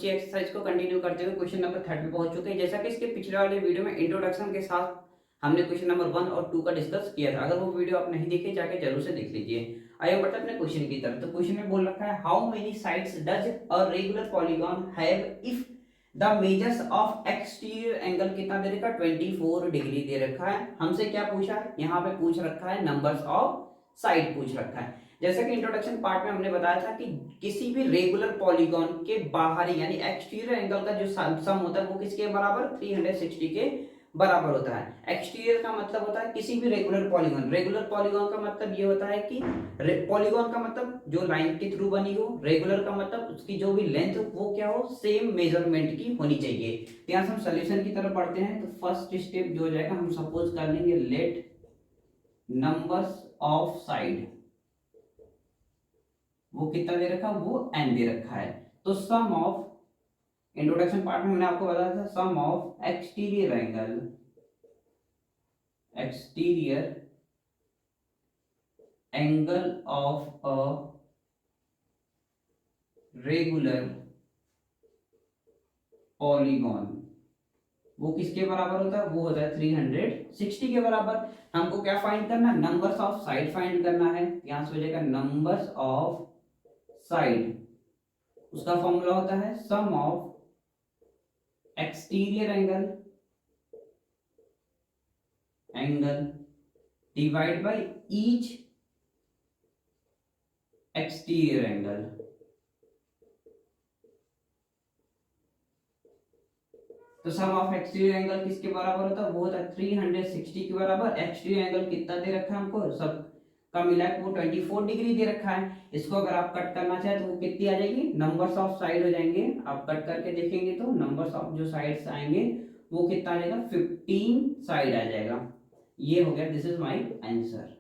इसी एक्सरसाइज को कंटिन्यू करते हुए क्वेश्चन नंबर 30 पे पहुंच चुके हैं। जैसा कि इसके पिछले वाले वीडियो में इंट्रोडक्शन के साथ हमने क्वेश्चन नंबर 1 और 2 का डिस्कस किया था। अगर वो वीडियो आप नहीं देखे जाके जरूर से देख लीजिए। आइए बढ़ते अपने क्वेश्चन की तरफ। तो क्वेश्चन में बोल रखा है how many sides does a regular polygon have if the measures of exterior angle कितना दे रखा है 24 डिग्री दे रखा है। हमसे क्या पूछा है, यहाँ पे पूछ रखा है नंबर्स ऑफ साइड पूछ रखा है। जैसा कि इंट्रोडक्शन पार्ट में हमने बताया था कि किसी भी रेगुलर पॉलीगॉन के बाहरी यानी एक्सटीरियर एंगल का जो सम होता है वो किसके बराबर 360 के बराबर होता है। एक्सटीरियर का मतलब होता है किसी भी रेगुलर पॉलीगॉन। रेगुलर पॉलीगॉन का मतलब ये होता है कि पॉलीगॉन का मतलब जो लाइन के थ्रू बनी हो, रेगुलर का मतलब उसकी जो भी लेंथ वो क्या हो, सेम मेजरमेंट की होनी चाहिए। तो यहाँ से हम सोल्यूशन की तरफ बढ़ते हैं। तो फर्स्ट स्टेप जो हो जाएगा, हम सपोज कर लेंगे लेट नंबर्स ऑफ साइड वो कितना दे रखा है, वो n दे रखा है। तो सम ऑफ इंट्रोडक्शन पार्ट में हमने आपको बताया था sum of exterior angle of a regular polygon वो किसके बराबर होता है, वो होता है 360 के बराबर। हमको क्या फाइंड करना है, नंबर्स ऑफ साइड फाइंड करना है। यहां से हो जाएगा नंबर्स ऑफ साइड, उसका फॉर्मूला होता है sum of exterior angle divide by each exterior angle. तो सम ऑफ एक्सटीरियर एंगल किसके बराबर होता है, वो होता है 360 के बराबर। एक्सटीरियर एंगल कितना दे रखा है हमको, सब का मिला के वो 24 डिग्री दे रखा है। इसको अगर आप कट करना चाहे तो वो कितनी आ जाएगी, नंबर्स ऑफ साइड हो जाएंगे। आप कट करके देखेंगे तो नंबर्स ऑफ जो साइड्स आएंगे वो कितना आ जाएगा, 15 साइड आ जाएगा। ये हो गया, दिस इज माय आंसर।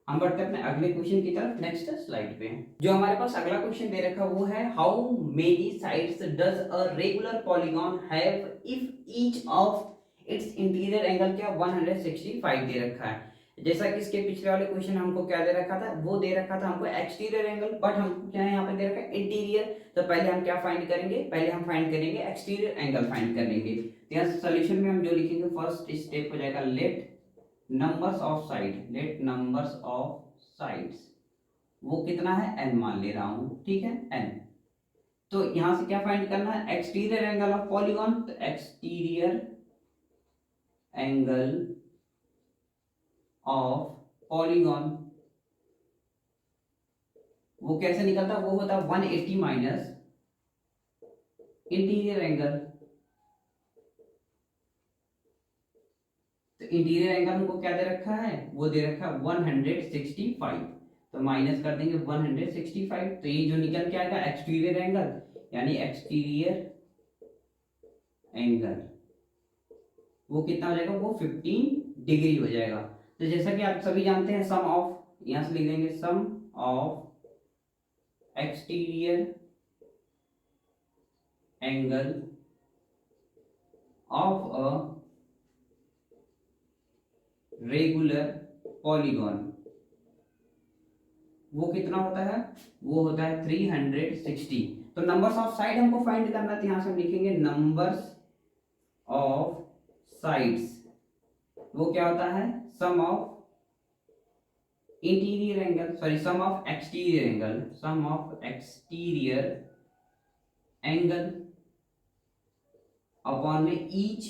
हम बढ़ते हैं अपने अगले क्वेश्चन की तरफ, नेक्स्ट स्लाइड पे। जो हमारे पास अगला क्वेश्चन दे रखा वो है how many sides does a regular polygon have if each of its interior angle क्या 165 दे रखा है। जैसा कि इसके पिछले वाले क्वेश्चन हमको क्या दे रखा था, वो दे रखा था हमको एक्सटीरियर एंगल, बट हमको क्या है यहाँ पे दे रखा है इंटीरियर। तो पहले हम क्या फाइंड करेंगे, पहले हम फाइंड करेंगे एक्सटीरियर एंगल फाइंड कर लेंगे। तो यहाँ सोल्यूशन में हम जो लिखेंगे फर्स्ट स्टेप हो जाएगा late numbers of side, late numbers of sides वो कितना है, n मान ले रहा हूं, ठीक है n। तो यहां से क्या फाइंड करना है, एक्सटीरियर एंगल ऑफ पॉलीगॉन। तो एक्सटीरियर एंगल ऑफ पॉलीगॉन वो कैसे निकलता है, वो होता है 180 माइनस इंटीरियर एंगल। तो इंटीरियर एंगल हमको क्या दे रखा है, वो दे रखा है 165। तो माइनस कर देंगे 165। तो ये जो निकल के आएगा एक्सटीरियर एंगल, यानी एक्सटीरियर एंगल वो कितना हो जाएगा, वो 15 डिग्री हो जाएगा। तो जैसा कि आप सभी जानते हैं सम ऑफ, यहां से लिख देंगे sum of exterior angle of a regular polygon वो कितना होता है, वो होता है 360। तो नंबर्स ऑफ साइड हमको फाइंड करना है। यहां से हम लिखेंगे नंबर्स ऑफ साइड्स वो क्या होता है, sum of interior angle, sorry sum of exterior angle, sum of exterior angle upon में each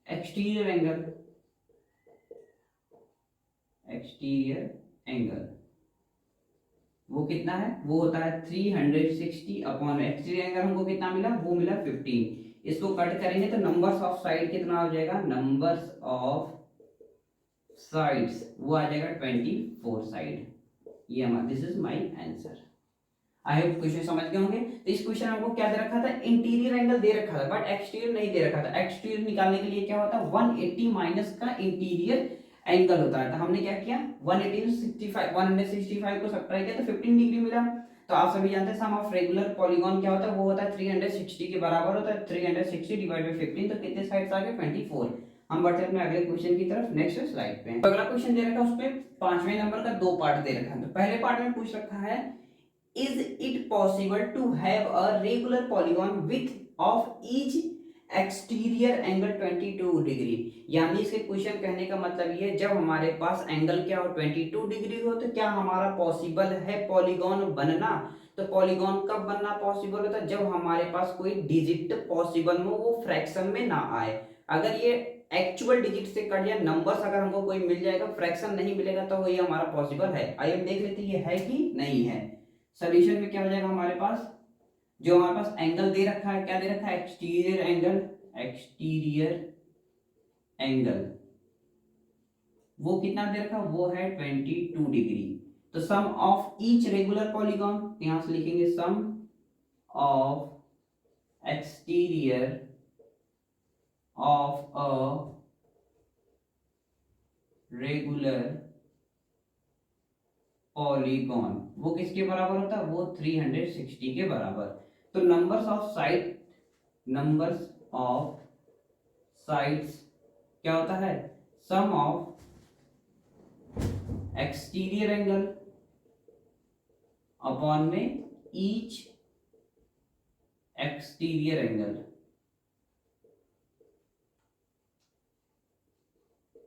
exterior angle, exterior angle वो कितना है, वो होता है 360 अपॉन एक्सटीरियर एंगल हमको कितना मिला, वो मिला 15। इसको कट करेंगे तो नंबर्स ऑफ साइड कितना हो जाएगा, नंबर्स ऑफ साइड्स वो आ जाएगा 24 साइड। ये हमारा, this is my answer. I hope question समझ गए होंगे। तो इस क्वेश्चन में हमको क्या दे रखा था, इंटीरियर एंगल दे रखा था बट एक्सटीरियर नहीं दे रखा था। एक्सटीरियर निकालने के लिए क्या होता है, 180 माइनस का इंटीरियर एंगल होता है। तो हमने क्या किया, 165 को सब्ट्रैक्ट किया तो 15 डिग्री मिला। तो आप सभी जानते हैं सम ऑफ रेगुलर पॉलीगॉन क्या होता है, वो होता है 360 के बराबर होता है। 360 डिवाइड बाय 15, तो कितने साइड्स आ गए, 24। हम बढ़ते हैं अपने अगले क्वेश्चन की तरफ, नेक्स्ट स्लाइड पे। अगला क्वेश्चन दे रखा है, उसपे 5वें नंबर का 2 पार्ट दे रखा है। तो पहले पार्ट में पूछ रखा है is it possible to have a regular polygon with of each exterior angle 22 degree. यानी इसके क्वेश्चन कहने का मतलब ये, जब हमारे पास एंगल क्या हो 22 डिग्री हो, तो क्या हमारा पॉसिबल है पॉलीगॉन बनना। तो पॉलीगॉन कब बनना पॉसिबल होता है, जब हमारे पास कोई डिजिट पॉसिबल हो वो फ्रैक्शन में ना आए। अगर ये एक्चुअल डिजिट से कट जाए, नंबर्स अगर हमको कोई मिल जाएगा, फ्रैक्शन नहीं मिलेगा, तो ये हमारा पॉसिबल है। आइए हम देख लेते हैं ये है कि नहीं है। सोल्यूशन में क्या हो जाएगा हमारे पास, जो हमारे पास एंगल दे रखा है, क्या दे रखा है, एक्सटीरियर एंगल, एक्सटीरियर एंगल वो कितना दे रखा है, वो है 22 डिग्री। तो sum of each regular polygon, यहां से लिखेंगे sum of exterior of a regular polygon, वो किसके बराबर होता है, वो 360 के बराबर। तो numbers of side, numbers of sides क्या होता है, sum of exterior angle upon में ईच एक्सटीरियर एंगल।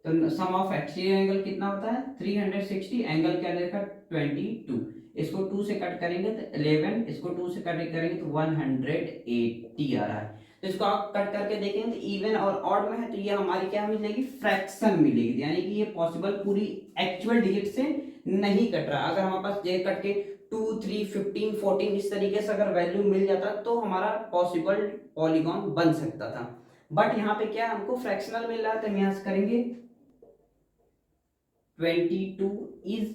तो सम ऑफ एक्सटीरियर एंगल कितना होता है 360, एंगल क्या देखा 22, इसको 2 से कट करेंगे तो 11, इसको 2 से कट करेंगे तो 180 आ रहा है। तो इसको आप कट करके देखेंगे तो इवन और ऑड में है, तो ये हमारी क्या मिलेगी, फ्रैक्शन मिलेगी, यानी कि ये पॉसिबल पूरी एक्चुअल डिजिट से नहीं कट रहा। अगर हमारे पास ये कट के 2, 3, 15, 14 इस तरीके से अगर वैल्यू मिल जाता तो हमारा पॉसिबल पॉलीगॉन बन सकता था। बट यहाँ पे क्या हमको फ्रैक्शनल मिल रहा है, तो हम यहाँ से करेंगे 22 is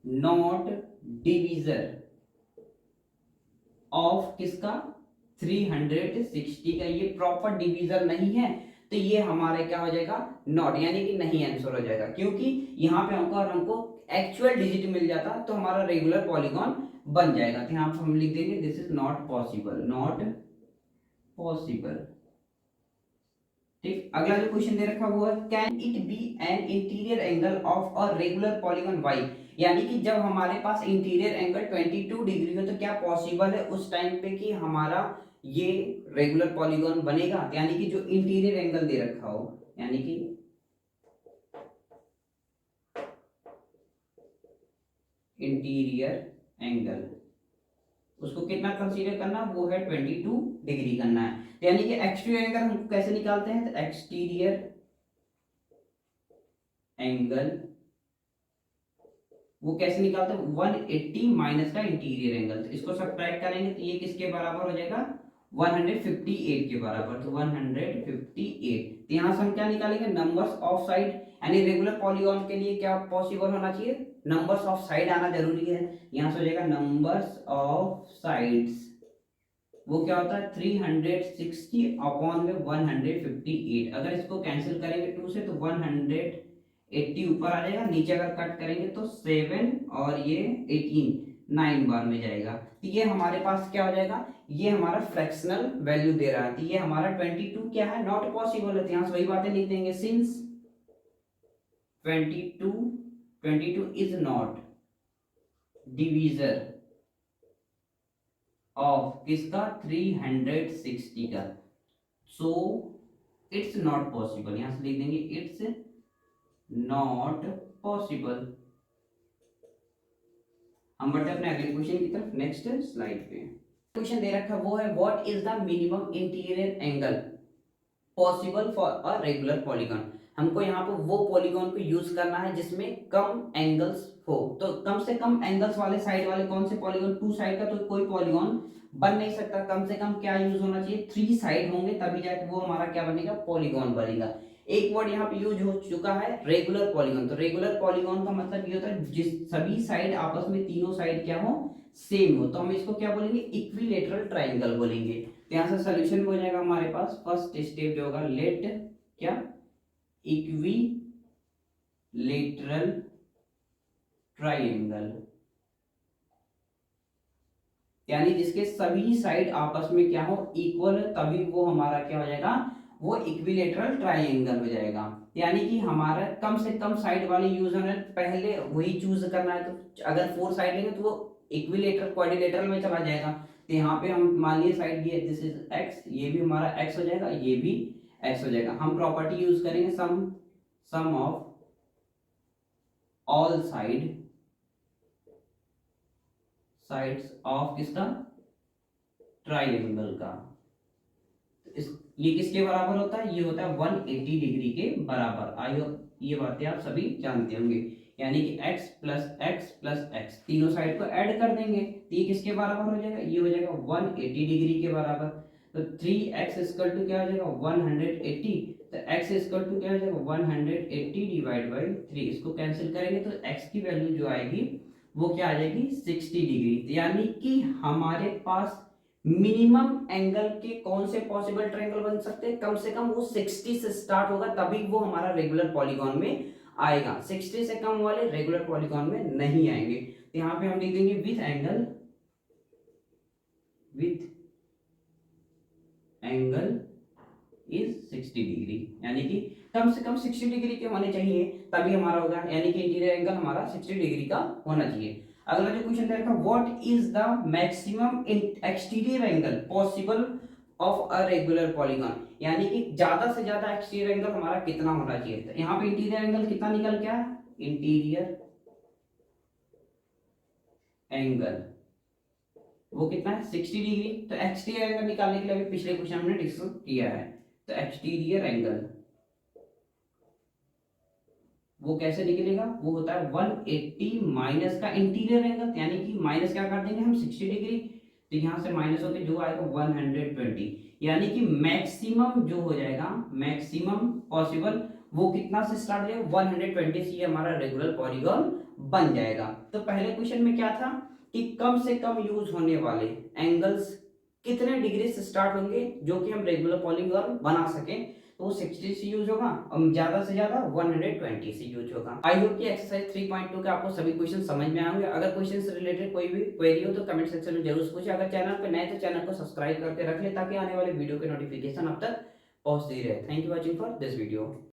not divisor of किसका 360 का, ये प्रॉपर डिवीजर नहीं है, तो ये हमारे क्या हो जाएगा नॉट, यानी कि नहीं आंसर हो जाएगा। क्योंकि यहाँ पे हमको एक्चुअल डिजिट मिल जाता तो हमारा रेगुलर पॉलीगॉन बन जाएगा। तो यहाँ पे हम लिख देंगे this is not possible, not possible. ठीक, अगला जो क्वेश्चन दे रखा हुआ है, can it be an interior angle of a regular polygon why. यानी कि जब हमारे पास इंटीरियर एंगल 22 डिग्री हो, तो क्या पॉसिबल है उस टाइम पे कि हमारा ये रेगुलर पॉलीगॉन बनेगा। यानी कि जो इंटीरियर एंगल दे रखा हो, यानी कि इंटीरियर एंगल उसको कितना कंसीडर करना, वो है 22 डिग्री करना है। यानी कि एक्सटीरियर एंगल हम कैसे निकालते हैं, तो एक्सटीरियर एंगल वो कैसे निकालते हैं, 180 माइनस का इंटीरियर एंगल, तो इसको सब्ट्रैक्ट करेंगे तो ये किसके बराबर हो जाएगा 158 के बराबर। तो 158, तो यहां से हम क्या निकालेंगे, नंबर्स ऑफ साइड, यानी रेगुलर पॉलीगॉन के लिए क्या पॉसिबल होना चाहिए, नंबर्स ऑफ साइड आना जरूरी है। यहां से हो जाएगा नंबर्स ऑफ साइड्स, वो क्या होता है 360 अपॉन में 158। अगर इसको कैंसिल करेंगे 2 से तो 180 ऊपर आ जाएगा, नीचे अगर कट करेंगे तो 7 और ये 18 9 बार में जाएगा। तो ये हमारे पास क्या हो जाएगा, ये हमारा फ्रैक्शनल वैल्यू दे रहा है। तो ये हमारा 22 क्या है, नॉट पॉसिबल है। यहाँ से वही बातें लिख देंगे, since 22 is not divisor of किसका 360 का, सो इट्स नॉट पॉसिबल। यहां से लिख देंगे इट्स नॉट पॉसिबल। हम बढ़ते अपने अगले क्वेश्चन की तरफ, नेक्स्ट स्लाइड पे क्वेश्चन दे रखा वो है what is the minimum interior angle possible for a regular polygon. हमको यहाँ पर वो पॉलीगॉन को यूज करना है जिसमें कम एंगल्स हो। तो कम से कम एंगल्स वाले साइड वाले कौन से पॉलीगॉन, 2 साइड का तो कोई पॉलीगॉन बन नहीं सकता। कम से कम क्या यूज होना चाहिए, 3 साइड होंगे, तभी जाके वो हमारा क्या बनेगा, पॉलीगॉन बनेगा। एक वर्ड यहाँ पे यूज हो चुका है रेगुलर पॉलीगॉन। तो रेगुलर पॉलीगॉन का मतलब ये होता है जिस सभी साइड आपस में तीनों साइड क्या हो, सेम हो। तो हम इसको क्या बोलेंगे, इक्विलेटरल ट्राइंगल बोलेंगे। तो यहाँ से सोल्यूशन हो जाएगा हमारे पास, फर्स्ट स्टेप जो होगा लेट क्या, इक्विलेटरल ट्राइंगल, यानी जिसके सभी साइड आपस में क्या हो, इक्वल, तभी वो हमारा क्या हो जाएगा, वो इक्विलेटरल ट्राइंगल हो जाएगा। यानी कि हमारा कम से कम साइड वाले यूजर ने पहले वही चूज करना है। तो अगर 4 साइड लेंगे तो वो इक्विलेटरल क्वाड्रिलेटरल में चला जाएगा। तो यहाँ पे हम मान लिए साइड दिए दिस इज एक्स, ये भी हमारा एक्स हो जाएगा, ये भी एक्स हो जाएगा। हम प्रॉपर्टी यूज करेंगे सम ऑफ ऑल साइड्स ऑफ किसका, ट्राइंगल का। इस ये किसके बराबर होता है, ये होता है 180 डिग्री के बराबर। आई होप ये बातें आप सभी जानते होंगे। यानी कि x प्लस एक्स तीनों साइड को ऐड कर देंगे तो ये किसके बराबर हो जाएगा, ये हो जाएगा 180 डिग्री के बराबर। तो 3x इक्वल टू क्या हो जाएगा 180, तो x इक्वल टू क्या हो जाएगा 180 डिवाइड बाई 3। इसको कैंसिल करेंगे तो x की वैल्यू जो आएगी वो क्या आ जाएगी 60 डिग्री। यानी कि हमारे पास मिनिमम एंगल के कौन से पॉसिबल ट्रायंगल बन सकते हैं, कम से कम वो 60 से स्टार्ट होगा तभी वो हमारा रेगुलर पॉलीगॉन में आएगा। 60 से कम वाले रेगुलर पॉलीगॉन में नहीं आएंगे। तो यहाँ पे हम लिख देंगे विथ एंगल इज 60 डिग्री, यानी कि कम से कम 60 डिग्री के होने चाहिए तभी हमारा होगा, यानी कि इंटीरियर एंगल हमारा 60 डिग्री का होना चाहिए। अगला जो क्वेश्चन दे रखा है, what is the maximum exterior angle possible of a regular polygon, यानी कि ज्यादा से ज्यादा एक्सटीरियर एंगल हमारा कितना होना चाहिए। तो यहाँ पे इंटीरियर एंगल कितना निकल गया, इंटीरियर एंगल वो कितना है 60 डिग्री। तो एक्सटीरियर एंगल निकालने के लिए अभी पिछले क्वेश्चन हमने डिस्कस किया है। तो एक्सटीरियर एंगल वो कैसे निकलेगा, वो होता है 180 माइनस का इंटीरियर एंगल, यानी कि माइनस क्या कर देंगे हम 60 डिग्री, तो यहां से माइनस होके जो आएगा 120, यानी कि मैक्सिमम जो हो जाएगा मैक्सिमम पॉसिबल वो कितना से स्टार्ट हो जाएगा 120 से हमारा रेगुलर पॉलीगॉन बन जाएगा। तो पहले क्वेश्चन में क्या था कि कम से कम यूज होने वाले एंगल्स कितने डिग्री से स्टार्ट होंगे जो कि हम रेगुलर पॉलीगॉन बना सकें, तो 60 से यूज होगा और ज्यादा से ज्यादा 120 से यूज होगा। आई होप कि एक्सरसाइज 3.2 के आपको सभी क्वेश्चन समझ में आएंगे। अगर क्वेश्चन से रिलेटेड कोई भी क्वेरी हो तो कमेंट सेक्शन में जरूर पूछे। अगर चैनल पे नए तो चैनल को सब्सक्राइब करके रख ले ताकि आने वाले वीडियो के नोटिफिकेशन अब तक पहुंचती रहे। Thank you watching for this video.